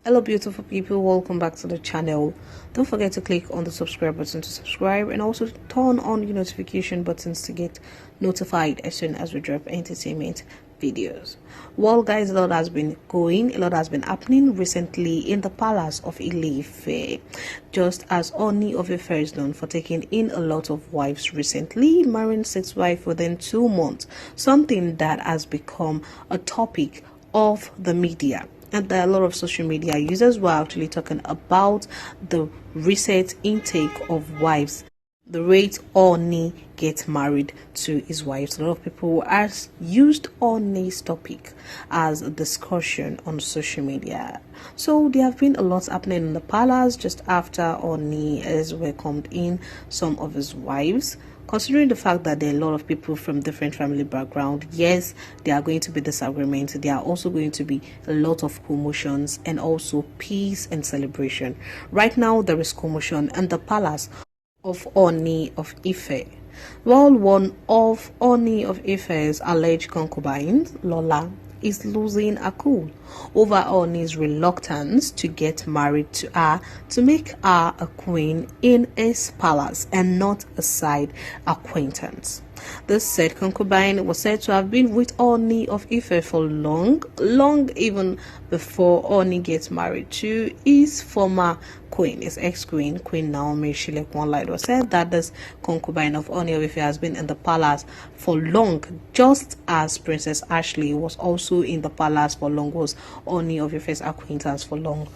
Hello beautiful people, welcome back to the channel. Don't forget to click on the subscribe button to subscribe and also turn on your notification buttons to get notified as soon as we drop entertainment videos. Well guys, a lot has been happening recently in the palace of Ife. Just as Ooni of Ife is known for taking in a lot of wives recently, marrying 6 wives within 2 months, something that has become a topic of the media. And there are a lot of social media users who are actually talking about the recent intake of wives, the rate Ooni gets married to his wives. A lot of people have used Ooni's topic as a discussion on social media. So there have been a lot happening in the palace just after Ooni has welcomed in some of his wives. Considering the fact that there are a lot of people from different family background, yes, there are going to be disagreements. There are also going to be a lot of commotions and also peace and celebration. Right now, there is commotion in the palace of Ooni of Ife. Well, one of Ooni of Ife's alleged concubines, Lola, is losing her cool over Ooni's reluctance to get married to her, to make her a queen in his palace and not a side acquaintance. This said concubine was said to have been with Ooni of Ife for long even before Ooni gets married to his former queen, his ex-queen, Queen Naomi Shilekwanla. It was said that this concubine of Ooni of Ife has been in the palace for long, just as Princess Ashley was also in the palace for long, was Ooni of Ife's acquaintance for long.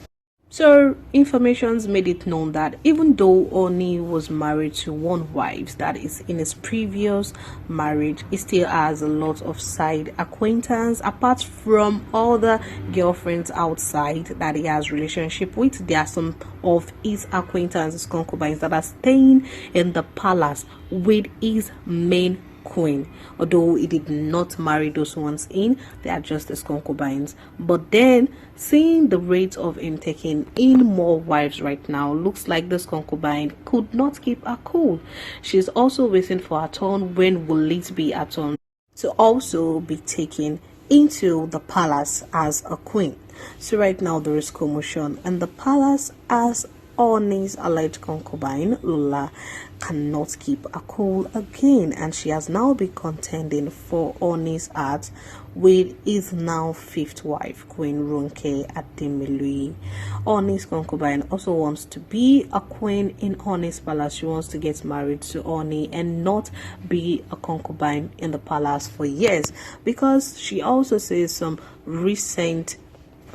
So, informations made it known that even though Ooni was married to one wife, that is in his previous marriage, he still has a lot of side acquaintance apart from other girlfriends outside that he has relationship with. There are some of his acquaintances, concubines, that are staying in the palace with his main queen. Although he did not marry those ones in, they are just his concubines. But then, seeing the rate of him taking in more wives right now, looks like this concubine could not keep her cool. She's also waiting for her turn. When will it be her turn to also be taken into the palace as a queen? So right now there is commotion in the palace as Ooni's alleged concubine Lola cannot keep a cool again, and she has now been contending for Ooni's heart with his now 5th wife, Queen Ronke Ademilui. Ooni's concubine also wants to be a queen in Ooni's palace. She wants to get married to Ooni and not be a concubine in the palace for years, because she also says some recent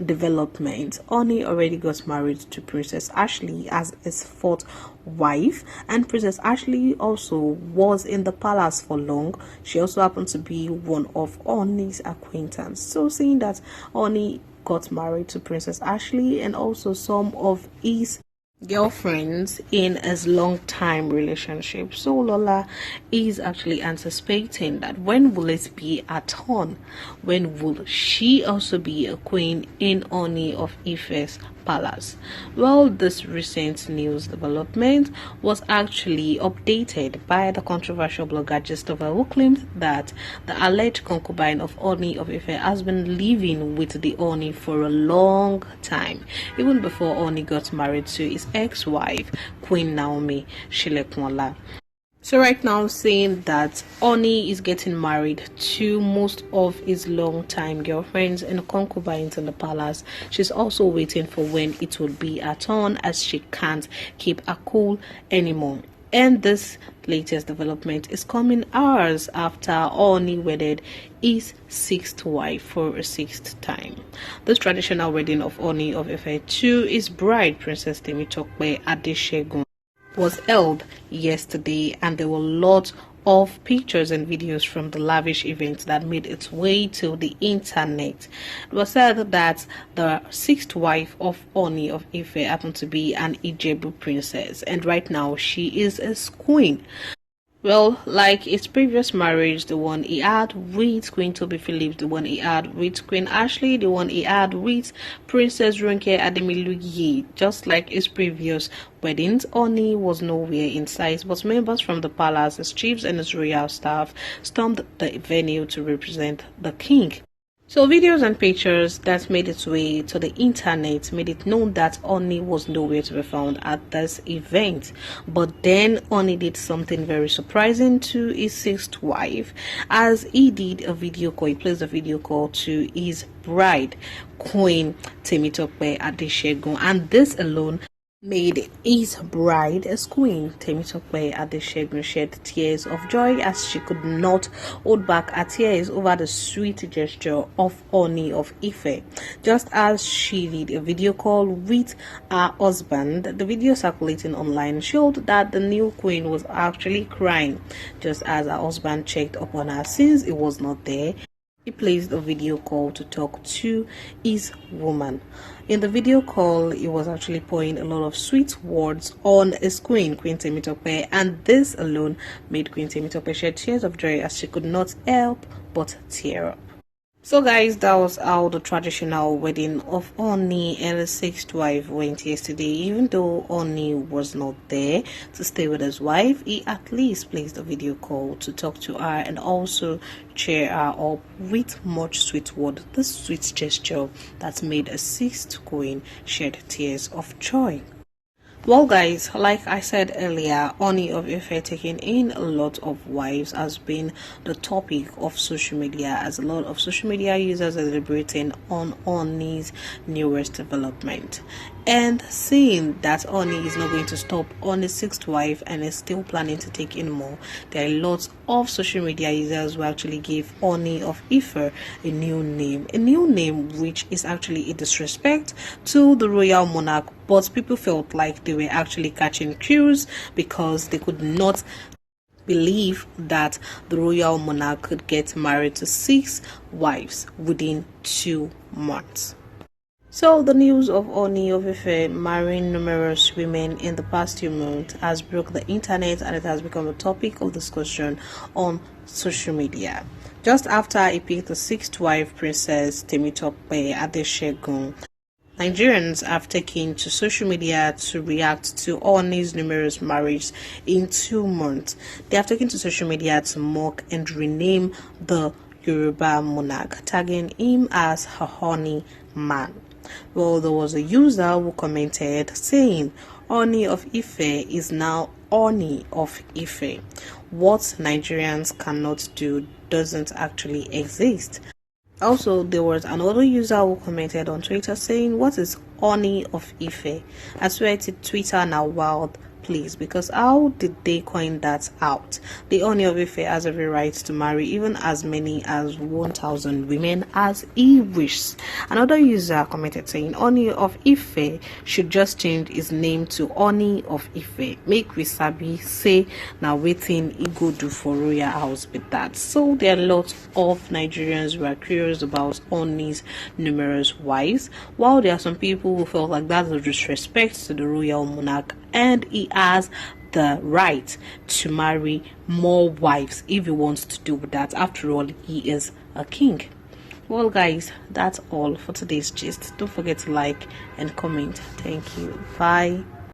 development. Ooni already got married to Princess Ashley as his 4th wife, and Princess Ashley also was in the palace for long. She also happened to be one of Ooni's acquaintance. So seeing that Ooni got married to Princess Ashley and also some of his girlfriends in his long time relationship, so Lola is actually anticipating that when will it be her turn? When will she also be a queen in Ooni of Ife's palace? Well, this recent news development was actually updated by the controversial blogger Gistova, who claimed that the alleged concubine of Ooni of Ife has been living with the Ooni for a long time, even before Ooni got married to his ex-wife, Queen Naomi Shilekwanla. So right now, saying that Ooni is getting married to most of his long-time girlfriends and concubines in the palace, she's also waiting for when it will be her turn, as she can't keep her cool anymore. And this latest development is coming hours after Ooni wedded his 6th wife for a 6th time. This traditional wedding of Ooni of Ife to his bride, Princess Temitope Adeshegun, was held yesterday, and there were lots of pictures and videos from the lavish event that made its way to the internet. It was said that the 6th wife of Ooni of Ife happened to be an Ijebu princess, and right now she is his queen. Well, like his previous marriage, the one he had with Queen Toby Phillips, the one he had with Queen Ashley, the one he had with Princess Ronke Ademilui, just like his previous weddings, Ooni was nowhere in sight, but members from the palace, his chiefs and his royal staff, stormed the venue to represent the king. So videos and pictures that made its way to the internet made it known that Ooni was nowhere to be found at this event. But then Ooni did something very surprising to his sixth wife, as he did a video call. He placed a video call to his bride, Queen Temitope Adeshegun, and this alone made his bride, as Queen Temitope Adeshegun, shed tears of joy as she could not hold back her tears over the sweet gesture of Ooni of Ife. Just as she did a video call with her husband, the video circulating online showed that the new queen was actually crying. Just as her husband checked upon her since it was not there, he placed a video call to talk to his woman. In the video call, he was actually pouring a lot of sweet words on his queen, Queen Temitope, and this alone made Queen Temitope shed tears of joy as she could not help but tear up. So guys, that was how the traditional wedding of Ooni and his sixth wife went yesterday. Even though Ooni was not there to stay with his wife, he at least placed a video call to talk to her and also cheer her up with much sweet word. This sweet gesture that made a sixth queen shed tears of joy. Well guys, like I said earlier, Ooni of Ife taking in a lot of wives has been the topic of social media, as a lot of social media users are deliberating on Ooni's newest development. And seeing that Ooni is not going to stop on his sixth wife and is still planning to take in more, there are lots of social media users who actually gave Ooni of Ife a new name which is actually a disrespect to the royal monarch, but people felt like they were actually catching cues because they could not believe that the royal monarch could get married to 6 wives within 2 months. So the news of Ooni of Ife marrying numerous women in the past few months has broke the internet, and it has become a topic of discussion on social media. Just after he picked the 6th wife, Princess Temitope Adeshegun, Nigerians have taken to social media to react to Ooni's numerous marriages in 2 months. They have taken to social media to mock and rename the Yoruba monarch, tagging him as a honey man. Well, there was a user who commented saying Ooni of Ife is now Ooni of Ife. What Nigerians cannot do doesn't actually exist. Also, there was another user who commented on Twitter saying, what is Ooni of Ife? I swear to Twitter now wild, please, because how did they coin that out? The Ooni of Ife has every right to marry even as many as 1,000 women as he wishes. Another user commented saying Ooni of Ife should just change his name to Ooni of Ife. Make we sabi say now waiting he go do for royal house with that. So there are lots of Nigerians who are curious about Ooni's numerous wives, while there are some people who felt like that's a disrespect to the royal monarch, and he has the right to marry more wives if he wants to do that. After all, he is a king. Well guys, that's all for today's gist. Don't forget to like and comment. Thank you. Bye.